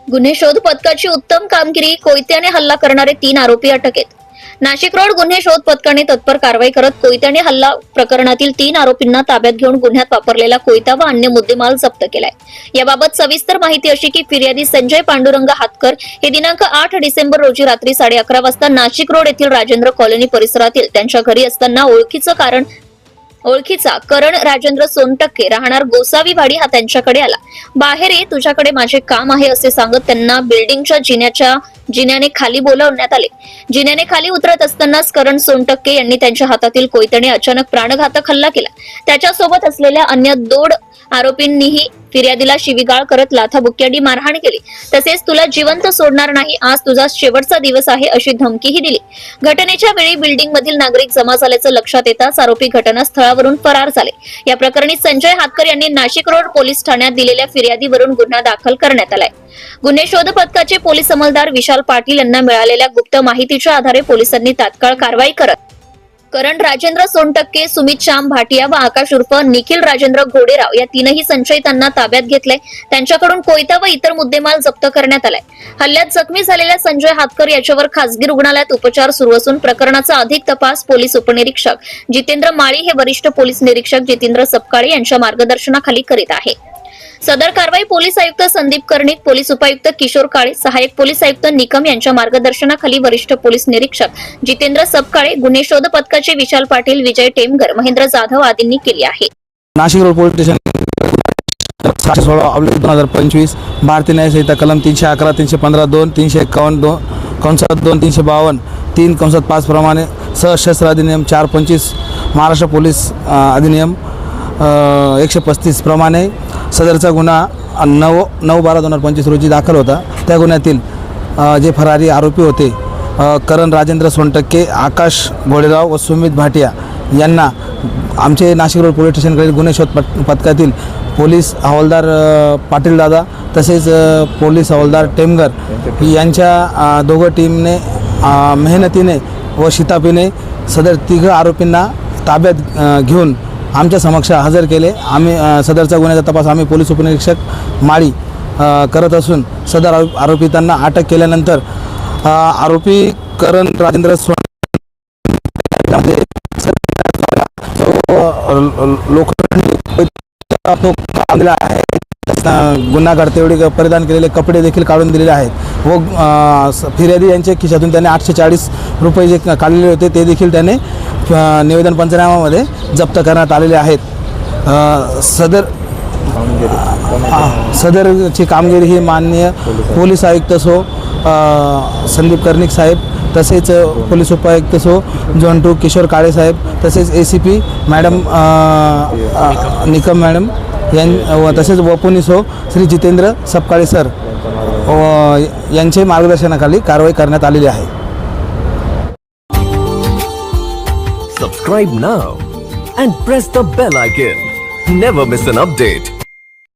गुन्हे शोध पथकाची उत्तम कामगिरी, कोयत्याने हल्ला करणारे 3 आरोपी अटकेत. नाशिक रोड गुन्हे शोध पथकाने तत्पर कारवाई करत कोयत्याने हल्ला प्रकरणातील 3 आरोपींना ताब्यात घेऊन गुन्ह्यात वापरलेला कोयता व अन्य मुद्देमाल जप्त केलाय. याबाबत सविस्तर माहिती अशी की फिर्यादी संजय पांडुरंग हातकर हे दिनांक 8 डिसेंबर रोजी रात्री 11:30 वाजता नाशिक रोड येथील राजेंद्र कॉलनी परिसरातील त्यांच्या घरी असताना ओळखीचा करण राजेंद्र सोनटक्के राहणार गोसावीवाडी हा त्यांच्याकडे आला. बाहेर ये, तुझ्याकडे माझे काम आहे असे सांगत त्यांना बिल्डिंगच्या जिन्याने खाली बोलावण्यात आले. जिन्याने खाली उतरत असतानाच करण सोनटक्के यांनी त्यांच्या हातातील कोयत्याने अचानक प्राणघातक हल्ला केला. त्याच्यासोबत असलेल्या अन्य 2 आरोपींनीही फिर्यादीला शिवीगाळ करत लाथाबुक्क्यांनी मारहाण केली. तसेच तुला जिवंत सोडणार नाही, आज तुझा शेवटचा दिवस आहे अशी धमकीही दिली. घटनेच्या वेळी बिल्डिंग मधील नागरिक जमा झाल्याचं लक्षात येताच आरोपी घटनास्थळावरून फरार झाले. या प्रकरणी संजय हातकर यांनी नाशिक रोड पोलीस ठाण्यात दिलेल्या फिर्यादीवरून गुन्हा दाखल करण्यात आलाय. गुन्हे शोध पथकाचे पोलीस अंमलदार विशाल पाटील यांना मिळालेल्या गुप्त माहितीच्या आधारे पोलिसांनी तात्काळ कारवाई करत करण राजेंद्र सोनटक्के, सुमित श्याम भाटिया व आकाश उर्फ निखिल राजेंद्र घोडेराव या 3ही संशयितांना ताब्यात घेतले. त्यांच्याकडून कोयता व इतर मुद्देमाल जप्त करण्यात आलाय. हल्ल्यात जखमी झालेल्या संजय हातकर याच्यावर खासगी रुग्णालयात उपचार सुरू असून प्रकरणाचा अधिक तपास पोलीस उपनिरीक्षक जितेंद्र माळी हे वरिष्ठ पोलीस निरीक्षक जितेंद्र सपकाळे यांच्या मार्गदर्शनाखाली करीत आहे. सदर कारवाई पोलीस आयुक्त संदीप कर्णिक, पोलीस उपायुक्त किशोर काळे, सहाय्यक पोलीस आयुक्त निकम यांच्या मार्गदर्शनाखाली वरिष्ठ पोलीस निरीक्षक जितेंद्र सपकाळे, गुन्हे शोध पथकाचे विशाल पाटील, विजय टेमगर, महेंद्र जाधव आदींनी केली आहे. नाशिक रोड पोलीस स्टेशन 16/2025 भारतीय न्याय संहिता कलम 311, 315, 2, 351, 2, 352, 3/5 प्रमाणे सशस्त्र अधिनियम 425, महाराष्ट्र पोलीस अधिनियम 135 प्रमाणे सदरचा गुन्हा 9/12/2025 रोजी दाखल होता. त्या गुन्ह्यातील जे फरारी आरोपी होते करण राजेंद्र सोनटक्के, आकाश घोडेराव व सुमित भाटिया यांना आमचे नाशिक रोड पोलीस स्टेशनकडील गुन्हे शोध पथकातील पोलीस हवालदार पाटील दादा तसेच पोलीस हवालदार टेमगर यांच्या दोघं टीमने मेहनतीने व शिताफीने सदर 3 आरोपींना ताब्यात घेऊन आमच्या समक्ष हजर केले. आम्ही सदरचा गुन्ह्याचा तपास आम्ही पोलीस उपनिरीक्षक माळी करत असून सदर आरोपितांना अटक केल्यानंतर आरोपी करण राजेंद्र लोखंडी आहे, गुन्हा घडतेवेळी परिधान केलेले कपडे देखील काढून दिलेले आहेत व फिर्यादी यांच्या खिशातून त्याने 840 रुपये जे काढलेले होते ते देखील त्याने निवेदन पंचनाम्यामध्ये जप्त करण्यात आलेले आहेत. सदरची कामगिरी ही माननीय पोलीस आयुक्त सो संदीप कर्णिक साहेब, तसेच पोलीस उपायुक्त सो झोन 2 किशोर काळे साहेब, तसेच ACP मॅडम निकम मॅडम व तसेच वपुनीस हो श्री जितेंद्र सपकाळे सर यांचे मार्गदर्शनाखाली कारवाई करण्यात आलेली आहे. Subscribe now and press the bell icon. Never miss an update.